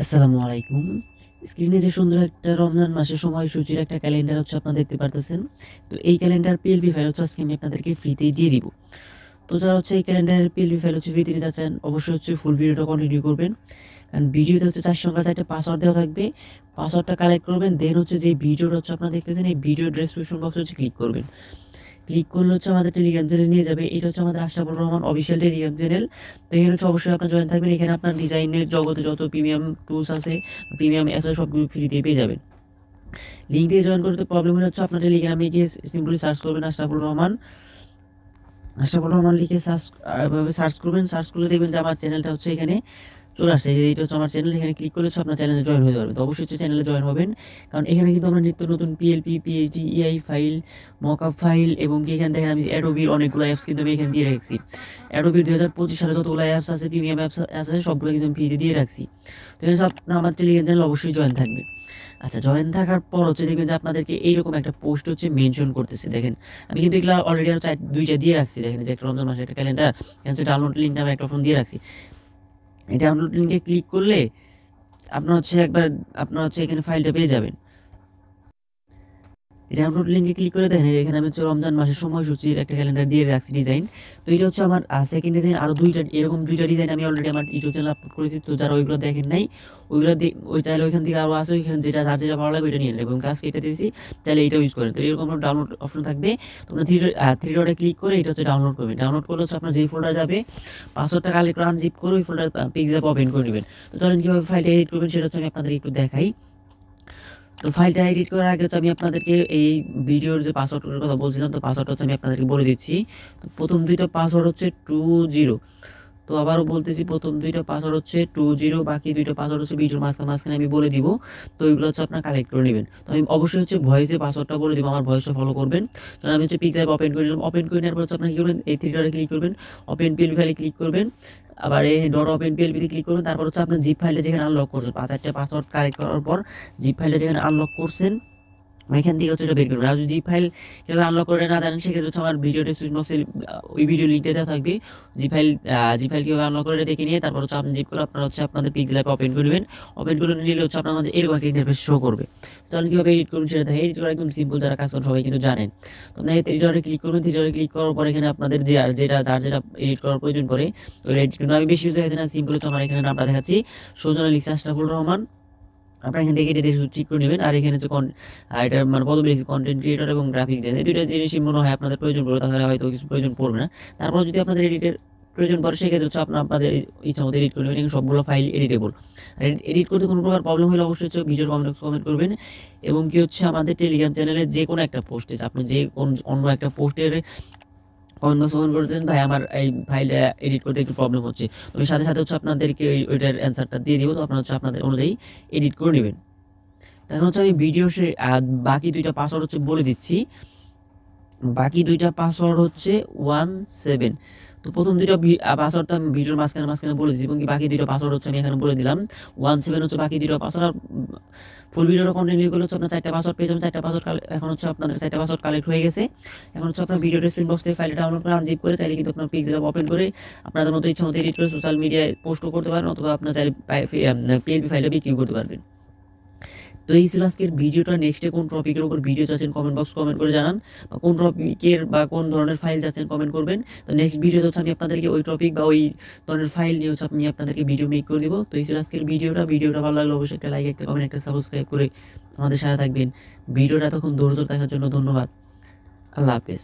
আসসালামু আলাইকুম। স্ক্রিনে যে সুন্দর একটা রমজান মাসের সময়সূচির একটা ক্যালেন্ডার আপনারা দেখতে পারতেছেন। তো এই ক্যালেন্ডার পিএলপি ফাইল আজকে আমি আপনাদেরকে ফ্রিতেই দিয়ে দিব। তো যারা এই ক্যালেন্ডারের পিএলপি ফাইল ফ্রিতে নিতে চান, অবশ্যই ফুল ভিডিওটা কন্টিনিউ করবেন। কারণ ভিডিওতে ৪ সংখ্যার ৪টা পাসওয়ার্ড দেওয়া থাকবে। পাসওয়ার্ডটা কালেক্ট করবেন। দেন যে ভিডিওটা আপনারা দেখতেছেন, এই ভিডিও ডেসক্রিপশন বক্সে ক্লিক করবেন। ক্লিক করলে আমাদের টেলিগ্রাম চ্যানেল নিয়ে যাবে। এটা আমাদের Ashrafur Rahman official Telegram channel. তো এখানে অবশ্যই আপনার জয়েন থাকবেন। এখানে আপনার ডিজাইনের জগতে যত প্রিমিয়াম টুলস আছে, প্রিমিয়াম অ্যাপস আছে, সবগুলো ফ্রি দিয়ে পেয়ে যাবেন। লিঙ্ক দিয়ে জয়েন করতে প্রবলেম হলে আপনার টেলিগ্রামে গিয়ে সিম্পলি সার্চ করবেন আশরাফুর রহমান লিখে সার্চ করবেন। সার্চ করলে দেখবেন যে আমার চ্যানেলটা এখানে চলে আসছে। এইটা আমার চ্যানেল। এখানে ক্লিক করলে আপনার চ্যানেলে জয়েন হতে পারবেন। তো অবশ্যই চ্যানেলে জয়েন হবেন, কারণ এখানে কিন্তু আমরা নিত্য নতুন পিএলপি, পিএইচডি, ইআই ফাইল, মকআপ ফাইল এবং এখানে দেখেন আমি অ্যাডোবির অনেকগুলো অ্যাপস কিন্তু আমি এখানে দিয়ে রাখছি। অ্যাডোবির 2025 সালে যতগুলো অ্যাপস আছে, প্রিমিয়াম অ্যাপস আছে, সবগুলো কিন্তু আমি ফ্রিতে দিয়ে রাখছি। তো আপনার আমার টেলিগ্রাম চ্যানেল অবশ্যই জয়েন থাকবে। আচ্ছা, জয়েন থাকার পর দেখবেন যে আপনাদেরকে এইরকম একটা পোস্ট মেনশন করতেছে। দেখেন আমি কিন্তু এগুলো অলরেডি আর 2টা দিয়ে রাখছি। দেখেন যে একটা রমজান মাসের একটা ক্যালেন্ডার, ডাউনলোড লিঙ্কটা আমি একটা অপশন দিয়ে রাখছি। এই ডাউনলোড লিঙ্কে ক্লিক করলে আপনার একবার আপনার এখানে ফাইলটা পেয়ে যাবেন। ডাউনলোড লিঙ্কে ক্লিক করে দেখেন এখানে আমি রমজান মাসের সময়সূচির একটা ক্যালেন্ডার দিয়ে রাখছি ডিজাইন। তো এটা আমার সেকেন্ড ডিজাইন। আরও এরকম দুইটা ডিজাইন আমি অলরেডি আমার ইউটিউব চ্যানেল আপলোড করেছি। তো যারা ওইগুলো দেখেন নাই, ওইগুলো ওই চাইলে ওইখান থেকে আরও আছে, ওইখানে যেটা ভালো লাগে ওইটা নিয়ে নেন এবং কাজকে এটা দিয়েছি, তাহলে এইটা ইউজ করেন। তো এরকম ডাউনলোড অপশন থাকবে। তোমরা থ্রি ডটে ক্লিক করে এটা ডাউনলোড করবেন। ডাউনলোড করলে আপনার যেই ফোল্ডার যাবে, পাসওয়ার্ডটা কালেক্ট করে আনজিপ করে ওই ফোল্ডার পিক্সেল ওপেন করে নেবেন। তো চলেন কীভাবে ফাইলটা এডিট করবেন সেটা আমি আপনাদের একটু দেখাই। তো ফাইলটা এডিট করার আগে আমি আপনাদেরকে এই ভিডিওর যে পাসওয়ার্ডের কথা বলছিলাম, তো পাসওয়ার্ডটা আমি আপনাদেরকে বলে দিচ্ছি। তো প্রথম দুইটা পাসওয়ার্ড 20। তো আবারও বলতেছি, প্রথম দুইটা পাসওয়ার্ড 20, বাকি দুইটা পাসওয়ার্ড ভিডিওর মাঝখানে আমি বলে দিব। তো ওইগুলো আপনার কালেক্ট করে নেবেন। তো আমি অবশ্যই ভয়েসে পাসওয়ার্ডটা বলে দিব, আমার ভয়েসটা ফলো করবেন। কারণ আমি পিকচার ওপেন করে নিলাম। ওপেন করে নেওয়ার পর আপনার কী করবেন, এই থ্রি ডটে ক্লিক করবেন, ওপেন পিএলপি ফাইলে ক্লিক করবেন, আবার এই ডট ওপেন পিএলপিতে ক্লিক করবেন। তারপর আপনার জিপ ফাইলটা যেখানে আনলক করছেন, 5-8টা পাসওয়ার্ড কালেক্ট করার পর জিপ ফাইলটা যেখানে আনলক করছেন এখান থেকে এটা বের করবেন। আর যদি জিপ ফাইল কীভাবে আনলক করে না জানেন, সেক্ষেত্রে আমার ভিডিও ডেসক্রিপশন বক্সের ওই ভিডিও লিঙ্কটা দেওয়া থাকবে। জিপ ফাইল কীভাবে আনলক করে দেখে নিয়ে তারপর আপনি জিপ করে আপনার আপনাদের পিক্সেল অ্যাপ ওপেন করে নেবেন। ওপেন করে নিলে আপনার মাঝে এরকম একটা ইন্টারফেস শো করবে। তাহলে কীভাবে এডিট করবেন সেটা দেখে। এডিট করা একদম সিম্পল, যারা কাজ করেন সবাই কিন্তু জানেন। তো আপনি থ্রি ক্লিক করবেন। থ্রি ক্লিক করার পর এখানে আপনাদের যেটা এডিট করার প্রয়োজন পড়ে, তো এডিট কিন্তু আমি বেশি ইউজ হয়েছে না, সিম্পল আমার এখানে নামটা দেখাচ্ছি, সৌজন্য লিখছি আশরাফুর রহমান। আপনারা এখান থেকে এটা ঠিক করে নেবেন। আর এখানে এটার পদবি কন্টেন্ট ক্রিয়েটর এবং গ্রাফিক্স ডিজাইন, এই দুইটা জিনিসই মনে হয় আপনাদের প্রয়োজন পড়বে, তাছাড়া হয়তো কিছু প্রয়োজন পড়বে না। তারপর যদি আপনাদের এডিটের প্রয়োজন পড়ে, সেক্ষেত্রে আপনাদের ইচ্ছা মতো এডিট করে নেবেন। এখানে সবগুলো ফাইল এডিটেবল। এডিট করতে কোনো প্রকার প্রবলেম হলে অবশ্যই ভিডিওর কমেন্ট করবেন। এবং আমাদের টেলিগ্রাম চ্যানেলে যে কোনো একটা পোস্টে, আপনি যে অন্য একটা পোস্টের কমেন্ট করতেন, ভাই আমার এই ফাইলটা এডিট করতে একটু প্রবলেম হচ্ছে, তো সাথে সাথে আপনাদেরকে ওইটার অ্যান্সারটা দিয়ে দিব। তো আপনারা আপনাদের অনুযায়ী এডিট করে নেবেন। এখন আমি ভিডিও বাকি দুইটা পাসওয়ার্ড বলে দিচ্ছি। বাকি দুইটা পাসওয়ার্ড 17। তো প্রথম দুইটা পাসওয়ার্ডটা আমি ভিডিওর মাঝখানে বলে দিচ্ছি, এবং বাকি দুইটা পাসওয়ার্ড আমি এখানে বলে দিলাম। 17 বাকি দুইটা পাসওয়ার্ড। ফুল ভিডিওটা কন্টিনিউ করলে আপনার 4টা পাসওয়ার্ড পেয়ে যাবেন। 4টা পাসওয়ার্ড এখন আপনাদের 4টা পাসওয়ার্ড কালেক্ট হয়ে গেছে। এখন আপনার ভিডিও ডেসক্রিপশন বক্স থেকে ফাইলটা ডাউনলোড করে আনজিপ করে চাইলে কিন্তু আপনার পিক্সেল ওপেন করে আপনাদের মতো ইচ্ছা মতো এডিট করে সোশ্যাল মিডিয়ায় পোস্টও করতে পারেন, অথবা আপনার চাইলে পিএলপি ফাইলটা বিক্রি করতে পারবেন। তো এই ছিল আজকের ভিডিওটা। নেক্সটে কোন টপিকের উপর ভিডিও চাচ্ছেন কমেন্ট করে জানান, বা কোন টপিকের বা কোন ধরনের ফাইল চাচ্ছেন কমেন্ট করবেন। তো নেক্সট ভিডিওতে আমি আপনাদেরকে ওই টপিক বা ওই ধরনের ফাইল নিয়ে আমি আপনাদেরকে ভিডিও মেক করে দিব। তো এই ছিল আজকের ভিডিওটা ভালো লাগলে অবশ্যই একটা লাইক, একটা কমেন্ট, একটা সাবস্ক্রাইব করে আমাদের সাথে থাকবেন। ভিডিওটা এতক্ষণ ধৈর্য দেখার জন্য ধন্যবাদ। আল্লাহ হাফেজ।